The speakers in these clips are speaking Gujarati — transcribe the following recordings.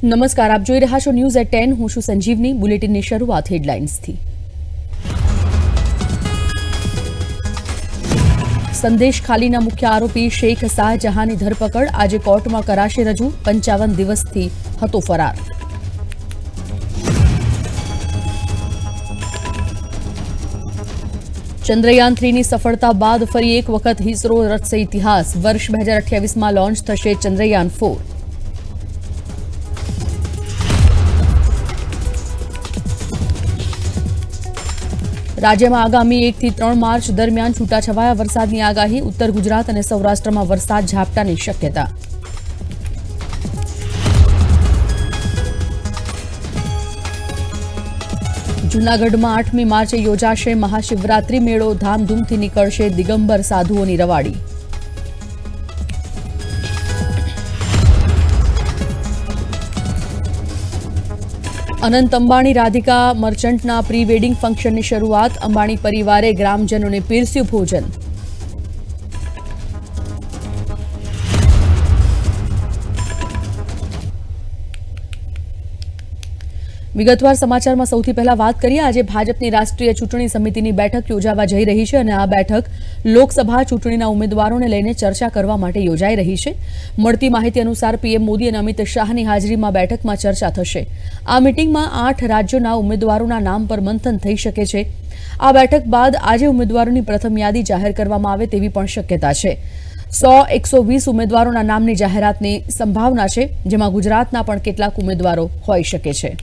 નમસ્કાર, આપ જોઈ રહ્યા છો ન્યૂઝ એટ 10. હું છું સંજીવની. બુલેટિનની શરૂઆત હેડલાઇન્સથી. સંદેશ ખાલીના મુખ્ય આરોપી શેખ શાહજહાંની ધરપકડ આજે કોર્ટમાં કરાશે રજૂ. 55 દિવસથી હતો ફરાર. ચંદ્રયાન 3ની સફળતા બાદ ફરી એક વખત ઇસરો રચશે ઇતિહાસ. વર્ષ 2028માં લોન્ચ થશે ચંદ્રયાન 4. રાજ્યમાં આગામી 1 થી 3 માર્ચ દરમિયાન છૂટાછવાયા વરસાદની આગાહી. ઉત્તર ગુજરાત અને સૌરાષ્ટ્રમાં વરસાદ ઝાપટાની શક્યતા. જૂનાગઢમાં 8મી માર્ચે યોજાશે મહાશિવરાત્રી મેળો. ધામધૂમથી નીકળશે દિગંબર સાધુઓની રવાડી. અનંત અંબાણી રાધિકા મર્ચન્ટના પ્રી વેડિંગ ફંક્શનની શરૂઆત. અંબાણી પરિવારે ગ્રામજનોને પીરસ્યું ભોજન. વિગતવાર સમાચારમાં સૌથી પહેલા વાત કરીએ. આજે ભાજપની રાષ્ટ્રીય ચૂંટણી સમિતિની બેઠક યોજાવા જઈ રહી છે અને આ બેઠક લોકસભા ચૂંટણીના ઉમેદવારોને લઈને ચર્ચા કરવા માટે યોજાઈ રહી છે. મળતી માહિતી અનુસાર પીએમ મોદી અને અમિત શાહની હાજરીમાં બેઠકમાં ચર્ચા થશે. આ મિટિંગમાં 8 રાજ્યોના ઉમેદવારોના નામ પર મંથન થઈ શકે છે. આ બેઠક બાદ આજે ઉમેદવારોની પ્રથમ યાદી જાહેર કરવામાં આવે તેવી પણ શક્યતા છે. 100-120 ઉમેદવારોના નામની જાહેરાતની સંભાવના છે, જેમાં ગુજરાતના પણ કેટલાક ઉમેદવારો હોઈ શકે છે.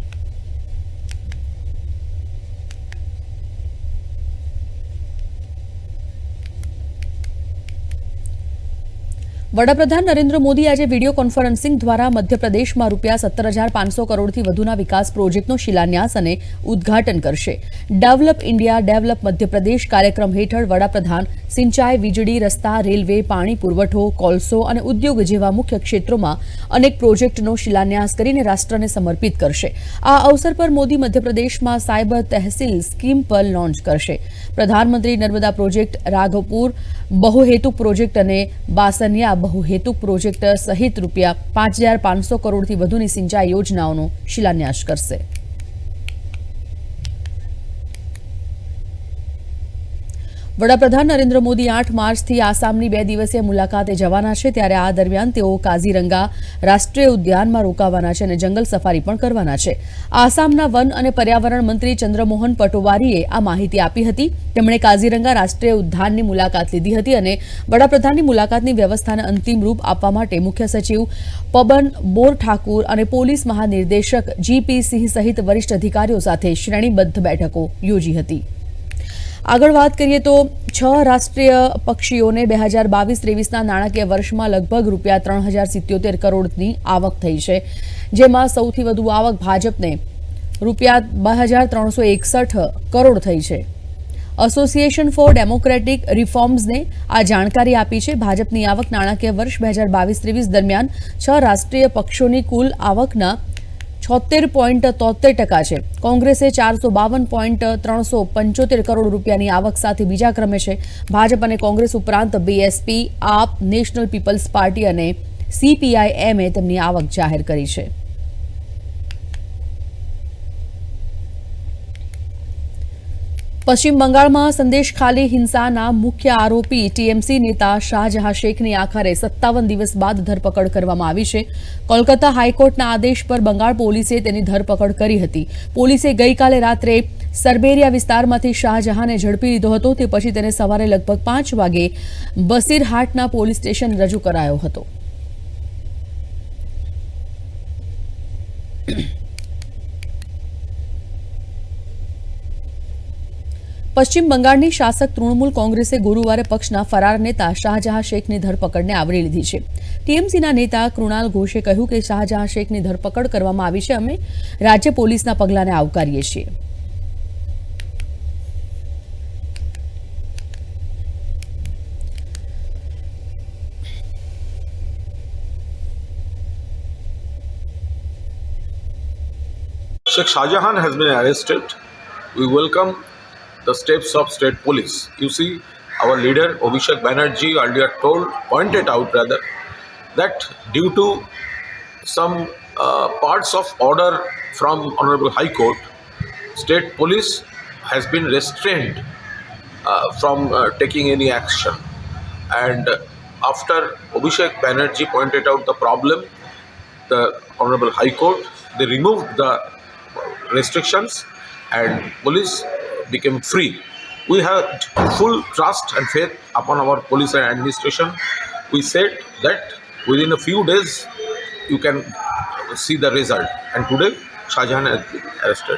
વડાપ્રધાન નરેન્દ્ર મોદી આજે વિડીયો કોન્ફરન્સિંગ દ્વારા મધ્યપ્રદેશમાં ₹17,500 કરોડથી વધુના વિકાસ પ્રોજેક્ટનો શિલાન્યાસ અને ઉદ્ઘાટન કરશે. ડેવલપ ઇન્ડિયા ડેવલપ મધ્યપ્રદેશ કાર્યક્રમ હેઠળ વડાપ્રધાન સિંચાઈ, વીજળી, રસ્તા, રેલવે, પાણી પુરવઠો, કોલસો અને ઉદ્યોગ જેવા મુખ્ય ક્ષેત્રોમાં અનેક પ્રોજેક્ટનો શિલાન્યાસ કરીને રાષ્ટ્રને સમર્પિત કરશે. આ અવસર પર મોદી મધ્યપ્રદેશમાં સાયબર તહેસીલ સ્કીમ પણ લોન્ચ કરશે. પ્રધાનમંત્રી નર્મદા પ્રોજેક્ટ, રાઘવપુર બહુહેતુક પ્રોજેક્ટ અને બાસનિયા બહુહેતુક પ્રોજેક્ટ સહિત ₹5,500 કરોડથી વધુની સિંચાઈ યોજનાઓનો શિલાન્યાસ કરશે. વડાપ્રધાન નરેન્દ્ર મોદી 8 માર્ચથી આસામની 2 દિવસીય મુલાકાતે જવાના છે. ત્યારે આ દરમિયાન તેઓ કાઝીરંગા રાષ્ટ્રીય ઉદ્યાનમાં રોકાવાના છે અને જંગલ સફારી પણ કરવાના છે. આસામના વન અને પર્યાવરણ મંત્રી ચંદ્રમોહન પટોવારીએ આ માહિતી આપી હતી. તેમણે કાઝીરંગા રાષ્ટ્રીય ઉદ્યાનની મુલાકાત લીધી હતી અને વડાપ્રધાનની મુલાકાતની વ્યવસ્થાને અંતિમ રૂપ આપવા માટે મુખ્ય સચિવ પબન બોર ઠાકુર અને પોલીસ મહાનિર્દેશક જીપી સિંહ સહિત વરિષ્ઠ અધિકારીઓ સાથે શ્રેણીબદ્ધ બેઠકો યોજી હતી. આગળ વાત કરીએ તો 6 રાષ્ટ્રીય પક્ષીઓને 2022-23ના નાણાકીય વર્ષમાં લગભગ ₹3,077 કરોડની આવક થઈ છે, જેમાં સૌથી વધુ આવક ભાજપને ₹2,361 કરોડ થઈ છે. એસોસિએશન ફોર ડેમોક્રેટિક રિફોર્મ્સને આ જાણકારી આપી છે. ભાજપની આવક નાણાકીય વર્ષ 2022-23 દરમિયાન 6 રાષ્ટ્રીય પક્ષોની કુલ આવકના 76.73% છે. કોંગ્રેસે 452.375 કરોડ રૂપિયાની આવક સાથે બીજા ક્રમે છે. ભાજપ અને કોંગ્રેસ ઉપરાંત બીએસપી, આપ, નેશનલ પીપલ્સ પાર્ટી અને સીપીઆઈએમએ તેમની આવક જાહેર કરી છે. પશ્ચિમ બંગાળમાં સંદેશ ખાલી હિંસાના મુખ્ય આરોપી ટીએમસી નેતા શાહજહાં શેખની આખરે 57 દિવસ બાદ ધરપકડ કરવામાં આવી છે. કોલકાતા હાઈકોર્ટના આદેશ પર બંગાળ પોલીસે તેની ધરપકડ કરી હતી. પોલીસે ગઈકાલે રાત્રે સરબેરિયા વિસ્તારમાંથી શાહજહાંને ઝડપી લીધો હતો. તે પછી તેને સવારે લગભગ 5 વાગે બસીરહાટના પોલીસ સ્ટેશન રજૂ કરાયો હતો. પશ્ચિમ બંગાળની શાસક તૃણમૂલ કોંગ્રેસે ગુરુવારે પક્ષના ફરાર નેતા શાહજહાં શેખની ધરપકડને આવરી લીધી છે. ટીએમસીના નેતા કૃણાલ ઘોષે કહ્યું કે શાહજહાં શેખની ધરપકડ કરવામાં આવી છે. અમે રાજ્ય પોલીસના પગલાંને આવકારીએ છીએ. Sheikh Shahjahan has been arrested. We welcome the steps of state police. You see, our leader Abhishek Banerjee earlier pointed out rather, that due to some parts of order from Honorable High Court, State Police has been restrained from taking any action. And after Abhishek Banerjee pointed out the problem, the Honorable High Court, they removed the restrictions and police became free. We had full trust and faith upon our police and administration. We said that within a few days you can see the result. And today Shahjahan has been arrested.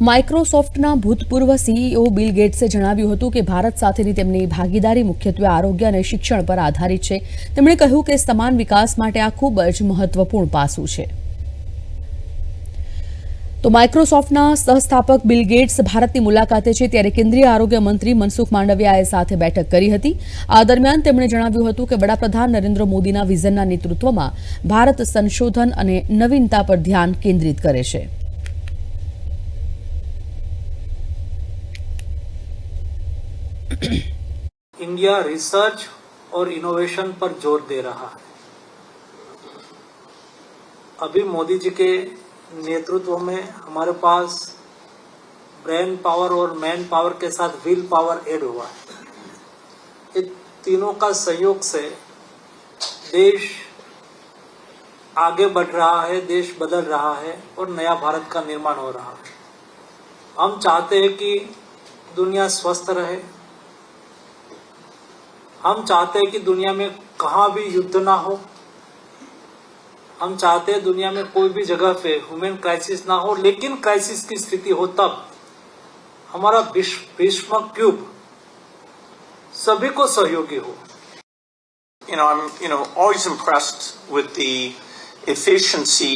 માઇક્રોસોફ્ટના ભૂતપૂર્વ સીઈઓ બિલ ગેટ્સે જણાવ્યું હતું કે ભારત સાથેની તેમની ભાગીદારી મુખ્યત્વે આરોગ્ય અને શિક્ષણ પર આધારિત છે. તેમણે કહ્યું કે સમાન વિકાસ માટે આ ખૂબ જ મહત્વપૂર્ણ પાસું છે. તો માઇક્રોસોફ્ટના સહસ્થાપક બિલ ગેટ્સ ભારતની મુલાકાતે છે ત્યારે કેન્દ્રીય આરોગ્ય મંત્રી મનસુખ માંડવિયાએ સાથે બેઠક કરી હતી. આ દરમિયાન તેમણે જણાવ્યું હતું કે વડાપ્રધાન નરેન્દ્ર મોદીના વિઝનના નેતૃત્વમાં ભારત સંશોધન અને નવીનતા પર ધ્યાન કેન્દ્રિત કરે છે. इंडिया रिसर्च और इनोवेशन पर जोर दे रहा है. अभी मोदी जी के नेतृत्व में हमारे पास ब्रेन पावर और मैन पावर के साथ विल पावर ऐड हुआ है. ये तीनों का सहयोग से देश आगे बढ़ रहा है, देश बदल रहा है और नया भारत का निर्माण हो रहा है. हम चाहते हैं कि दुनिया स्वस्थ रहे. हम चाहते हैं कि दुनिया में कहाँ भी युद्ध ना हो. हम चाहते हैं दुनिया में कोई भी जगह पे ह्यूमन क्राइसिस ना हो, लेकिन क्राइसिस की स्थिति हो तब हमारा भीष्म क्यूब सभी को सहयोगी हो. I'm always impressed with the efficiency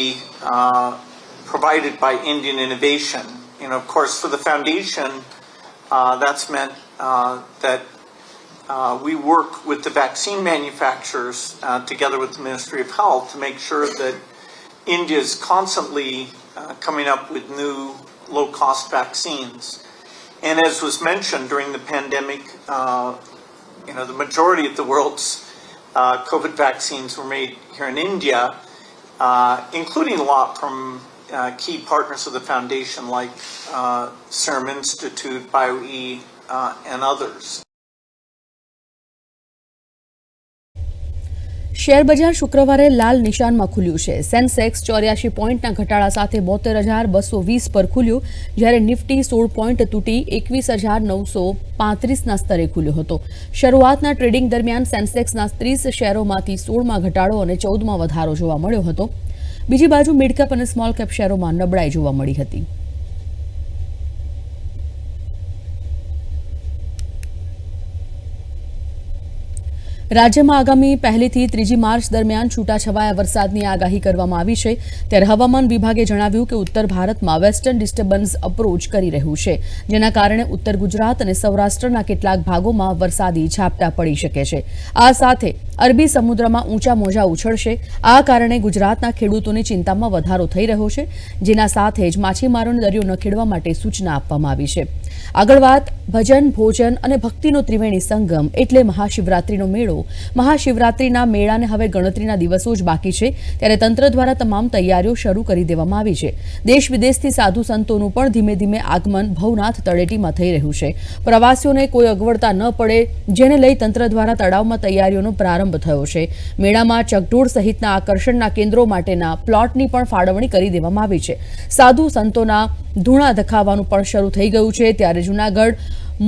provided by Indian innovation. Of course, for the foundation, that's meant that we work with the vaccine manufacturers together with the Ministry of Health to make sure that India is constantly coming up with new low-cost vaccines. And as was mentioned during the pandemic, the majority of the world's COVID vaccines were made here in India, including a lot from key partners of the foundation like Serum Institute, BioE, and others. Share બજાર શુક્રવારે લાલ નિશાનમાં ખુલ્યું છે. સેન્સેક્સ 84 પોઈન્ટના ઘટાડા સાથે 72,220 પર ખુલ્યું, જ્યારે નિફ્ટી 16 પોઈન્ટ તૂટી 21,935ના સ્તરે ખુલ્યો હતો. શરૂઆતના ટ્રેડિંગ દરમિયાન સેન્સેક્સના 30 શેરોમાંથી 16માં ઘટાડો અને 14માં વધારો જોવા મળ્યો હતો. બીજી બાજુ મિડકેપ અને સ્મોલ કેપ શેરોમાં નબળાઈ જોવા મળી હતી. રાજ્યમાં આગામી 1 થી 3 માર્ચ દરમિયાન છૂટાછવાયા વરસાદની આગાહી કરવામાં આવી છે. ત્યારે હવામાન વિભાગે જણાવ્યું કે ઉત્તર ભારતમાં વેસ્ટર્ન ડિસ્ટર્બન્સ અપ્રોચ કરી રહ્યું છે, જેના કારણે ઉત્તર ગુજરાત અને સૌરાષ્ટ્રના કેટલાક ભાગોમાં વરસાદી ઝાપટા પડી શકે છે. આ સાથે અરબી સમુદ્રમાં ઊંચા મોજા ઉછળશે. આ કારણે ગુજરાતના ખેડૂતોની ચિંતામાં વધારો થઈ રહ્યો છે, જેના સાથે જ માછીમારોને દરિયો ન ખેડવા માટે સૂચના આપવામાં આવી છે. આગળ વાત ભજન, ભોજન અને ભક્તિનો ત્રિવેણી સંગમ એટલે મહાશિવરાત્રીનો મેળો. મહાશિવરાત્રીના મેળાને હવે ગણતરીના દિવસો જ બાકી છે, ત્યારે તંત્ર દ્વારા તમામ તૈયારીઓ શરૂ કરી દેવામાં આવી છે. દેશ વિદેશથી સાધુ સંતોનું પણ ધીમે ધીમે આગમન ભવનાથ તળેટીમાં થઈ રહ્યું છે. પ્રવાસીઓને કોઈ અગવડતા ન પડે, જેને લઈ તંત્ર દ્વારા તળાવમાં તૈયારીઓનો પ્રારંભ થયો છે. મેળામાં ચકડોળ સહિતના આકર્ષણના કેન્દ્રો માટેના પ્લોટની પણ ફાળવણી કરી દેવામાં આવી છે. સાધુ સંતોના ધૂણા ધખાવવાનું પણ શરૂ થઈ ગયું છે. ત્યારે જૂનાગઢ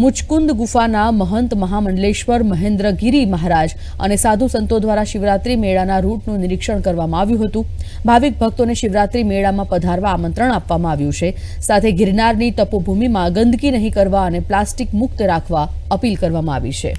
મુચકુંદ ગુફાના મહંત મહામંડલેશ્વર મહેન્દ્રગીરી મહારાજ અને સાધુ સંતો દ્વારા શિવરાત્રી મેળાના રૂટનું નિરીક્ષણ કરવામાં આવ્યું હતું. ભાવિક ભક્તોને શિવરાત્રી મેળામાં પધારવા આમંત્રણ આપવામાં આવ્યું છે. સાથે ગિરનારની તપોભૂમિમાં ગંદકી નહીં કરવા અને પ્લાસ્ટિક મુક્ત રાખવા અપીલ કરવામાં આવી છે.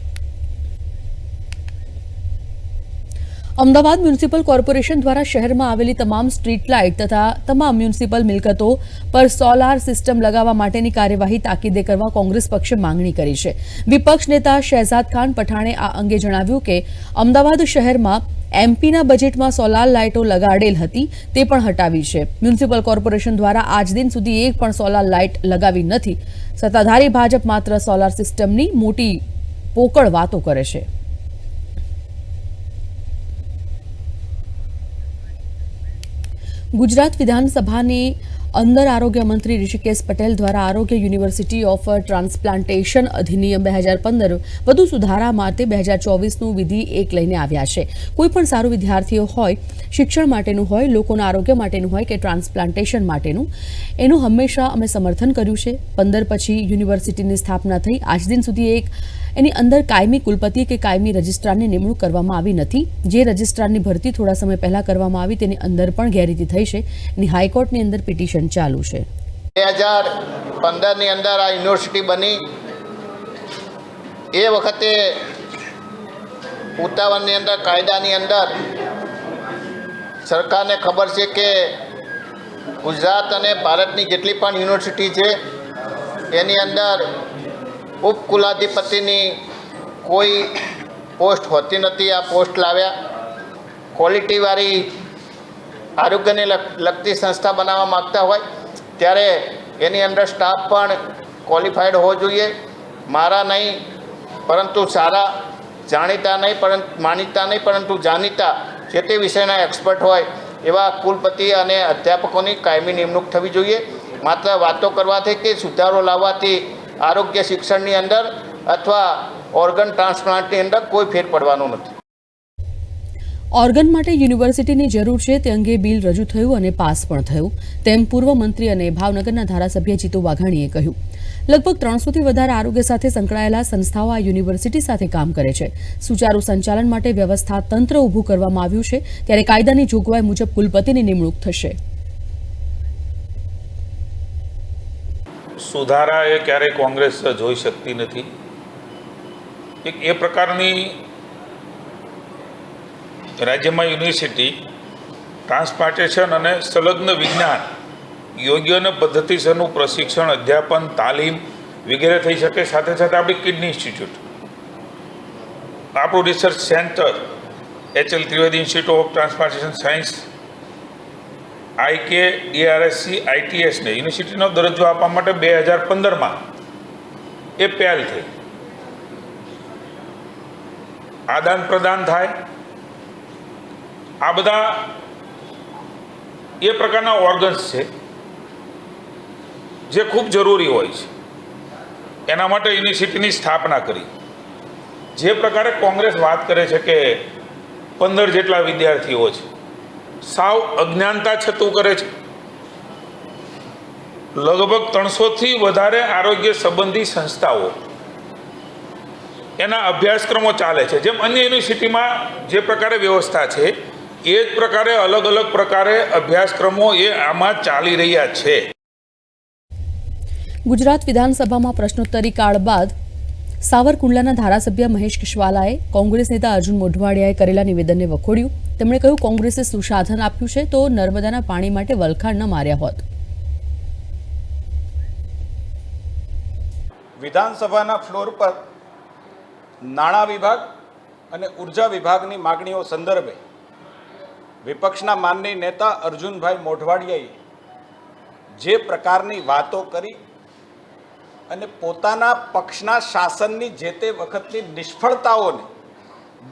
અમદાવાદ મ્યુનિસિપલ કોર્પોરેશન દ્વારા શહેરમાં આવેલી તમામ સ્ટ્રીટ લાઇટ તથા તમામ મ્યુનિસિપલ મિલકતો પર સોલાર સિસ્ટમ લગાવવા માટેની કાર્યવાહી તાકીદે કરવા કોંગ્રેસ પક્ષે માંગણી કરી છે. વિપક્ષ નેતા શહેજાદ ખાન પઠાણે આ અંગે જણાવ્યું કે અમદાવાદ શહેરમાં એમપીના બજેટમાં સોલાર લાઇટો લગાડેલ હતી, તે પણ હટાવી છે. મ્યુનિસિપલ કોર્પોરેશન દ્વારા આજ દિન સુધી એક પણ સોલાર લાઇટ લગાવી નથી. સત્તાધારી ભાજપ માત્ર સોલાર સિસ્ટમની મોટી પોકળ વાતો કરે છે. ગુજરાત વિધાનસભાની અંદર આરોગ્ય મંત્રી ઋષિકેશ પટેલ દ્વારા આરોગ્ય યુનિવર્સિટી ઓફ ટ્રાન્સપ્લાન્ટેશન અધિનિયમ 2015 વધુ સુધારા માટે 2024નું વિધિ 1 લઈને આવ્યા છે. કોઈ પણ સારું વિદ્યાર્થીઓ હોય, શિક્ષણ માટેનું હોય, લોકોના આરોગ્ય માટેનું હોય કે ટ્રાન્સપ્લાન્ટેશન માટેનું, એનું હંમેશા અમે સમર્થન કર્યું છે. 15 પછી યુનિવર્સિટીની સ્થાપના થઈ. આજ દિન સુધી એની અંદર કાયમી કુલપતિ કે કાયમી રજિસ્ટ્રારની નિમણૂક કરવામાં આવી નથી. જે રજિસ્ટ્રારની ભરતી થોડા સમય પહેલા કરવામાં આવી તેની અંદર પણ ગેરરીતિ થઈ છે. એની હાઈકોર્ટની અંદર પિટિશન ચાલુ છે. 2015ની અંદર આ યુનિવર્સિટી બની એ વખતે ઉતાવળની અંદર કાયદાની અંદર સરકારને ખબર છે કે ગુજરાત અને ભારતની જેટલી પણ યુનિવર્સિટી છે એની અંદર ઉપકુલાધિપતિની કોઈ પોસ્ટ હોતી નથી. આ પોસ્ટ લાવ્યા. ક્વોલિટીવાળી આરોગ્યને લગતી સંસ્થા બનાવવા માગતા હોય ત્યારે એની અંદર સ્ટાફ પણ ક્વોલિફાઈડ હોવો જોઈએ. મારા નહીં પરંતુ સારા, જાણીતા નહીં પરંતુ માનીતા નહીં પરંતુ જાણીતા, જે તે વિષયના એક્સપર્ટ હોય એવા કુલપતિ અને અધ્યાપકોની કાયમી નિમણૂક થવી જોઈએ. માત્ર વાતો કરવાથી કે સુધારો લાવવાથી આરોગ્ય શિક્ષણની અંદર અથવા ઓર્ગન ટ્રાન્સપ્લાન્ટની અંદર કોઈ ફેર પડવાનો નથી. ઓર્ગન માટે યુનિવર્સિટીની જરૂર છે તે અંગે બિલ રજૂ થયું અને પાસ પણ થયું, તેમ પૂર્વ મંત્રી અને ભાવનગરના ધારાસભ્ય જીતુ વાઘાણીએ કહ્યું. લગભગ 300થી વધારે આરોગ્ય સાથે સંકળાયેલા સંસ્થાઓ આ યુનિવર્સિટી સાથે કામ કરે છે. સુચારુ સંચાલન માટે વ્યવસ્થા તંત્ર ઊભું કરવામાં આવ્યું છે, ત્યારે કાયદાની જોગવાઈ મુજબ કુલપતિની નિમણૂક થશે. સુધારા એ ક્યારેય કોંગ્રેસ જોઈ શકતી નથી. એક એ પ્રકારની રાજ્યમાં યુનિવર્સિટી ટ્રાન્સપ્લાન્ટેશન અને સંલગ્ન વિજ્ઞાન, યોગ્ય અને પદ્ધતિસરનું પ્રશિક્ષણ, અધ્યાપન, તાલીમ વગેરે થઈ શકે. સાથે સાથે આપણી કિડની ઇન્સ્ટિટ્યૂટ, આપણું research centre HL Trivedi institute of transplantation science, IK, DRSC, ITS ને યુનિવર્સિટીનો દરજ્જો આપવા માટે 2015માં એ પહેલ થઈ. આદાન પ્રદાન થાય. આ બધા એ પ્રકારના ઓર્ગન્સ છે જે ખૂબ જરૂરી હોય છે. એના માટે યુનિવર્સિટીની સ્થાપના કરી. જે પ્રકારે કોંગ્રેસ વાત કરે છે કે 15 જેટલા વિદ્યાર્થીઓ છે, સાવ અજ્ઞાનતા છતું કરે છે. લગભગ 300થી વધારે આરોગ્ય સંબંધી સંસ્થાઓ, એના અભ્યાસક્રમો ચાલે છે. જેમ અન્ય યુનિવર્સિટીમાં જે પ્રકારે વ્યવસ્થા છે એ જ પ્રકારે અલગ અલગ પ્રકારે અભ્યાસક્રમો એ આમાં ચાલી રહ્યા છે. ગુજરાત વિધાનસભામાં પ્રશ્નોત્તરી કાળ બાદ સાવરકુંડલાના ધારાસભ્ય મહેશ કિશવાલાએ કોંગ્રેસ નેતા અર્જુન મોઢવાડિયાએ કરેલા નિવેદનને વખોડ્યું. તેમણે કહ્યું, કોંગ્રેસે સુશાસન આપ્યું છે તો નર્મદાના પાણી માટે વલખાણ ન માર્યા હોત. વિધાનસભાના ફ્લોર પર નાણાં વિભાગ અને ઉર્જા વિભાગની માગણીઓ સંદર્ભે વિપક્ષના માનનીય નેતા અર્જુનભાઈ મોઢવાડિયાએ જે પ્રકારની વાતો કરી અને પોતાના પક્ષના શાસનની જે તે વખતની નિષ્ફળતાઓને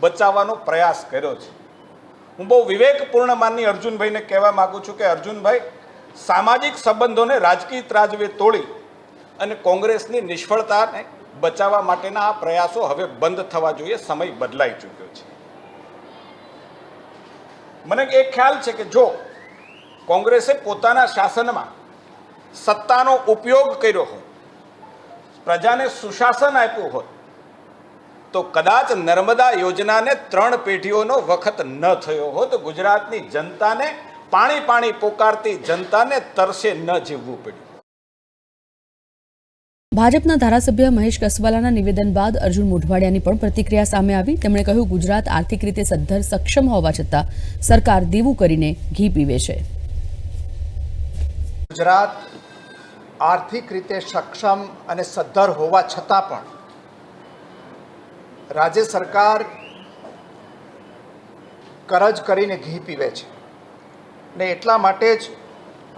બચાવવાનો પ્રયાસ કર્યો છે. હું બહુ વિવેકપૂર્ણ માનનીય અર્જુનભાઈને કહેવા માગું છું કે અર્જુનભાઈ, સામાજિક સંબંધોને રાજકીય ત્રાજવે તોડી અને કોંગ્રેસની નિષ્ફળતાને બચાવવા માટેના આ પ્રયાસો હવે બંધ થવા જોઈએ. સમય બદલાઈ ચૂક્યો છે. મને એક ખ્યાલ છે કે જો કોંગ્રેસે પોતાના શાસનમાં સત્તાનો ઉપયોગ કર્યો હોત, પ્રજાને સુશાસન આપ્યું હોત, તો કદાચ નર્મદા યોજનાને 3 પેઢીઓનો વખત ન થયો હોત. ગુજરાતની જનતાને, પાણી પાણી પોકારતી જનતાને તરસે ન જીવવું પડ્યું. ભાજપના ધારાસભ્ય મહેશ કસવાલાના નિવેદન બાદ અર્જુન મોઢવાડિયાની પણ પ્રતિક્રિયા સામે આવી. તેમણે કહ્યું, ગુજરાત આર્થિક રીતે સદ્ધર સક્ષમ હોવા છતાં સરકાર દેવું કરીને ઘી પીવે છે. ગુજરાત આર્થિક રીતે સક્ષમ અને સદ્ધર હોવા છતાં પણ રાજ્ય સરકાર કરજ કરીને ઘી પીવે છે. ને એટલા માટે જ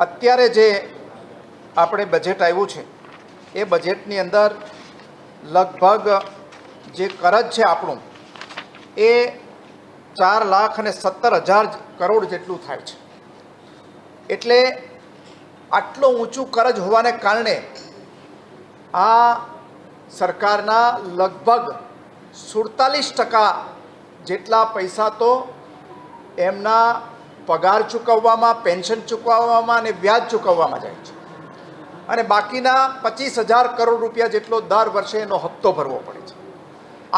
અત્યારે જે આપણે બજેટ આવ્યું છે એ બજેટની અંદર લગભગ જે કરજ છે આપણું એ 4,17,000 કરોડ જેટલું થાય છે. એટલે આટલું ઊંચું કરજ હોવાને કારણે આ સરકારના લગભગ 47% જેટલા પૈસા તો એમના પગાર ચૂકવવામાં, પેન્શન ચૂકવવામાં અને વ્યાજ ચૂકવવામાં જાય છે અને બાકીના 25,000 કરોડ રૂપિયા જેટલો દર વર્ષે એનો હપ્તો ભરવો પડે છે.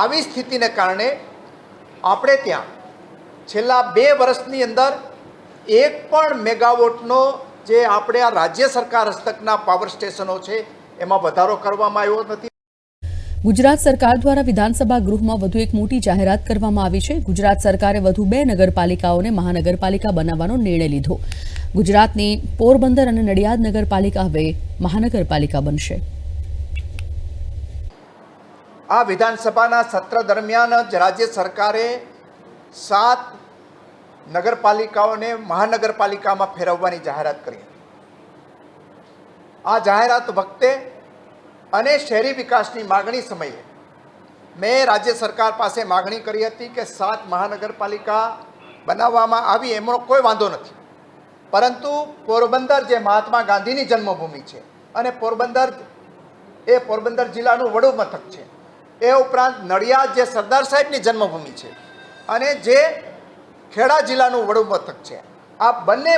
આવી સ્થિતિને કારણે આપણે ત્યાં છેલ્લા 2 વર્ષની અંદર એક પણ મેગાવોટનો જે આપણે આ રાજ્ય સરકાર હસ્તકના પાવર સ્ટેશનો છે એમાં વધારો કરવામાં આવ્યો નથી. ગુજરાત સરકાર દ્વારા વિધાનસભા ગૃહમાં વધુ એક મોટી જાહેરાત કરવામાં આવી છે. ગુજરાત સરકારે વધુ 2 નગરપાલિકાઓને મહાનગરપાલિકા બનાવવાનો નિર્ણય લીધો. ગુજરાતની પોરબંદર અને નડિયાદ નગરપાલિકા હવે મહાનગરપાલિકા બનશે. આ વિધાનસભાના સત્ર દરમિયાન જ રાજ્ય સરકારે 7 નગરપાલિકાઓને મહાનગરપાલિકામાં ફેરવવાની જાહેરાત કરી. આ જાહેરાત વખતે અને શહેરી વિકાસની માગણી સમયે મેં રાજ્ય સરકાર પાસે માગણી કરી હતી કે 7 મહાનગરપાલિકા બનાવવામાં આવી એમનો કોઈ વાંધો નથી, પરંતુ પોરબંદર જે મહાત્મા ગાંધીની જન્મભૂમિ છે અને પોરબંદર જિલ્લાનું વડું મથક છે, એ ઉપરાંત નડિયાદ જે સરદાર સાહેબની જન્મભૂમિ છે અને જે ખેડા જિલ્લાનું વડું મથક છે, આ બંને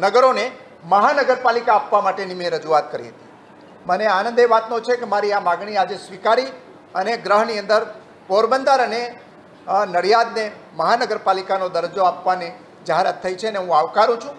નગરોને મહાનગરપાલિકા આપવા માટેની મેં રજૂઆત કરી હતી. મને આનંદ એ વાતનો છે કે મારી આ માગણી આજે સ્વીકારી અને ગૃહની અંદર પોરબંદર અને નડિયાદને મહાનગરપાલિકાનો દરજ્જો આપવાની જાહેરાત થઈ છે અને હું આવકારું છું.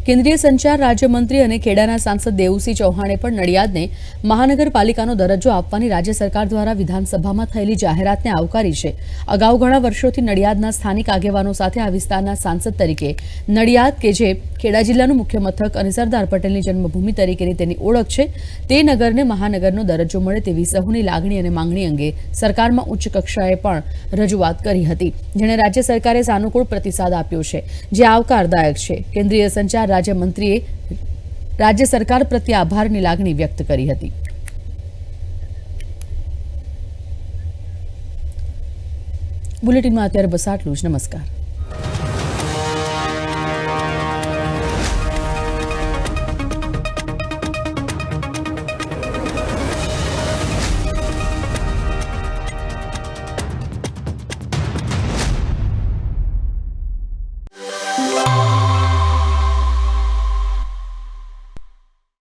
કેન્દ્રીય સંચાર રાજ્યમંત્રી અને ખેડાના સાંસદ દેવુસિંહ ચૌહાણે પણ નડિયાદને મહાનગરપાલિકાનો દરજ્જો આપવાની રાજ્ય સરકાર દ્વારા વિધાનસભામાં થયેલી જાહેરાતને આવકારી છે. અગાઉ ઘણા વર્ષોથી નડિયાદના સ્થાનિક આગેવાનો સાથે આ વિસ્તારના સાંસદ તરીકે નડિયાદ, કે જે ખેડા જિલ્લાનું મુખ્ય મથક અને સરદાર પટેલની જન્મભૂમિ તરીકેની તેની ઓળખ છે, તે નગરને મહાનગરનો દરજ્જો મળે તેવી સહુની લાગણી અને માંગણી અંગે સરકારમાં ઉચ્ચ કક્ષાએ પણ રજૂઆત કરી હતી, જેને રાજ્ય સરકારે સાનુકૂળ પ્રતિસાદ આપ્યો છે, જે આવકારદાયક છે. કેન્દ્રીય સંચાર રાજ્યમંત્રીએ રાજ્ય સરકાર પ્રત્યે આભારની લાગણી વ્યક્ત કરી હતી. બુલેટિનમાં અત્યારે બસ આટલું જ. નમસ્કાર.